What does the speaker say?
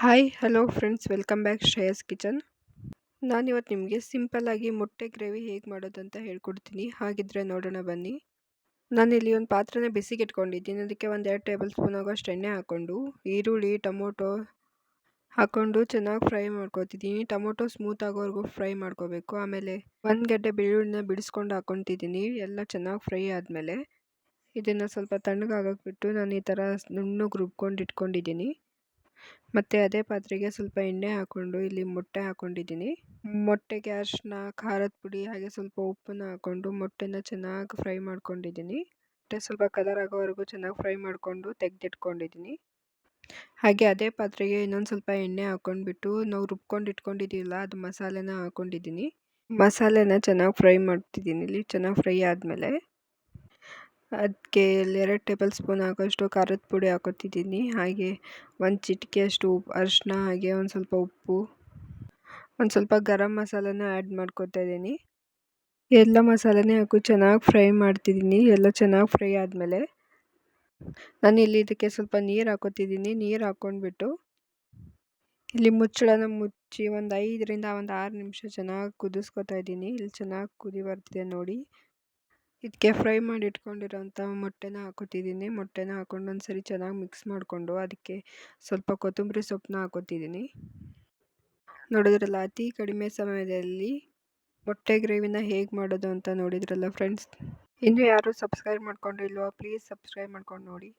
Hi hello friends, welcome back Shreyas kitchen. ನಾನಿವತ್ತು ನಿಮಗೆ ಸಿಂಪಲ್ಲಾಗಿ ಮೊಟ್ಟೆ ಗ್ರೇವಿ ಹೇಗೆ ಮಾಡೋದು ಅಂತ ಹೇಳ್ಕೊಡ್ತೀನಿ. ಹಾಗಿದ್ರೆ ನೋಡೋಣ ಬನ್ನಿ. ನಾನಿಲ್ಲಿ ಒಂದು ಪಾತ್ರೆನ ಬಿಸಿಗೆ ಇಟ್ಕೊಂಡಿದ್ದೀನಿ. ಅದಕ್ಕೆ ಒಂದು 2 ಟೇಬಲ್ ಸ್ಪೂನ್ ಆಗೋಷ್ಟು ಎಣ್ಣೆ ಹಾಕ್ಕೊಂಡು ಈರುಳ್ಳಿ ಟೊಮೊಟೊ ಹಾಕ್ಕೊಂಡು ಚೆನ್ನಾಗಿ ಫ್ರೈ ಮಾಡ್ಕೊತಿದ್ದೀನಿ. ಟೊಮೊಟೊ ಸ್ಮೂತ್ ಆಗೋವರೆಗೂ ಫ್ರೈ ಮಾಡ್ಕೋಬೇಕು. ಆಮೇಲೆ 1 ಗಡ್ಡೆ ಬೆಳ್ಳುಳ್ಳಿನ ಬಿಡಿಸ್ಕೊಂಡು ಹಾಕ್ಕೊತಿದ್ದೀನಿ. ಎಲ್ಲ ಚೆನ್ನಾಗಿ ಫ್ರೈ ಆದಮೇಲೆ ಇದನ್ನು ಸ್ವಲ್ಪ ತಣ್ಣಗಾಗಕ್ಕೆ ಬಿಟ್ಟು ನಾನು ಈ ಥರ ನುಣ್ಣಗೆ ರುಬ್ಕೊಂಡು ಇಟ್ಕೊಂಡಿದ್ದೀನಿ. ಮತ್ತು ಅದೇ ಪಾತ್ರೆಗೆ ಸ್ವಲ್ಪ ಎಣ್ಣೆ ಹಾಕ್ಕೊಂಡು ಇಲ್ಲಿ ಮೊಟ್ಟೆ ಹಾಕ್ಕೊಂಡಿದ್ದೀನಿ. ಮೊಟ್ಟೆಗೆ ಅರಿಶಿನ, ಖಾರದ ಪುಡಿ ಹಾಗೆ ಸ್ವಲ್ಪ ಉಪ್ಪನ್ನು ಹಾಕ್ಕೊಂಡು ಮೊಟ್ಟೆನ ಚೆನ್ನಾಗಿ ಫ್ರೈ ಮಾಡ್ಕೊಂಡಿದ್ದೀನಿ. ಮೊಟ್ಟೆ ಸ್ವಲ್ಪ ಕಲರ್ ಆಗೋವರೆಗೂ ಚೆನ್ನಾಗಿ ಫ್ರೈ ಮಾಡಿಕೊಂಡು ತೆಗೆದಿಟ್ಕೊಂಡಿದ್ದೀನಿ. ಹಾಗೆ ಅದೇ ಪಾತ್ರೆಗೆ ಇನ್ನೊಂದು ಸ್ವಲ್ಪ ಎಣ್ಣೆ ಹಾಕ್ಕೊಂಡ್ಬಿಟ್ಟು ನಾವು ರುಬ್ಕೊಂಡು ಇಟ್ಕೊಂಡಿದ್ದೀವಲ್ಲ ಅದು ಮಸಾಲೆನ ಹಾಕ್ಕೊಂಡಿದ್ದೀನಿ. ಮಸಾಲೆನ ಚೆನ್ನಾಗಿ ಫ್ರೈ ಮಾಡ್ತಿದ್ದೀನಿ. ಇಲ್ಲಿ ಚೆನ್ನಾಗಿ ಫ್ರೈ ಆದಮೇಲೆ ಅದಕ್ಕೆ 2 ಟೇಬಲ್ ಸ್ಪೂನ್ ಆಗೋಷ್ಟು ಖಾರದ ಪುಡಿ ಹಾಕೋತಿದ್ದೀನಿ. ಹಾಗೆ 1 ಚಿಟಿಕೆಯಷ್ಟು ಅರಿಶಿನ, ಹಾಗೆ ಒಂದು ಸ್ವಲ್ಪ ಉಪ್ಪು, ಒಂದು ಸ್ವಲ್ಪ ಗರಂ ಮಸಾಲನ ಆ್ಯಡ್ ಮಾಡ್ಕೊತಾ ಇದ್ದೀನಿ. ಎಲ್ಲ ಮಸಾಲೆನೇ ಹಾಕಿ ಚೆನ್ನಾಗಿ ಫ್ರೈ ಮಾಡ್ತಿದ್ದೀನಿ. ಎಲ್ಲ ಚೆನ್ನಾಗಿ ಫ್ರೈ ಆದಮೇಲೆ ನಾನಿಲ್ಲಿ ಇದಕ್ಕೆ ಸ್ವಲ್ಪ ನೀರು ಹಾಕೋತಿದ್ದೀನಿ. ನೀರು ಹಾಕ್ಕೊಂಡ್ಬಿಟ್ಟು ಇಲ್ಲಿ ಮುಚ್ಚಳನ ಮುಚ್ಚಿ ಒಂದು 5ರಿಂದ 6 ನಿಮಿಷ ಚೆನ್ನಾಗಿ ಕುದಿಸ್ಕೊತಾ ಇದ್ದೀನಿ. ಇಲ್ಲಿ ಚೆನ್ನಾಗಿ ಕುದಿ ಬರ್ತಿದೆ ನೋಡಿ. ಇದಕ್ಕೆ ಫ್ರೈ ಮಾಡಿ ಇಟ್ಕೊಂಡಿರೋಂಥ ಮೊಟ್ಟೆನ ಹಾಕೋತಿದ್ದೀನಿ. ಮೊಟ್ಟೆನ ಹಾಕ್ಕೊಂಡು ಒಂದ್ಸರಿ ಚೆನ್ನಾಗಿ ಮಿಕ್ಸ್ ಮಾಡಿಕೊಂಡು ಅದಕ್ಕೆ ಸ್ವಲ್ಪ ಕೊತ್ತಂಬರಿ ಸೊಪ್ಪನ್ನ ಹಾಕೋತಿದ್ದೀನಿ. ನೋಡಿದ್ರಲ್ಲ, ಅತಿ ಕಡಿಮೆ ಸಮಯದಲ್ಲಿ ಮೊಟ್ಟೆ ಗ್ರೇವಿನ ಹೇಗೆ ಮಾಡೋದು ಅಂತ ನೋಡಿದ್ರಲ್ಲ ಫ್ರೆಂಡ್ಸ್. ಇನ್ನೂ ಯಾರು ಸಬ್ಸ್ಕ್ರೈಬ್ ಮಾಡ್ಕೊಂಡಿಲ್ವೋ ಪ್ಲೀಸ್ ಸಬ್ಸ್ಕ್ರೈಬ್ ಮಾಡ್ಕೊಂಡು ನೋಡಿ.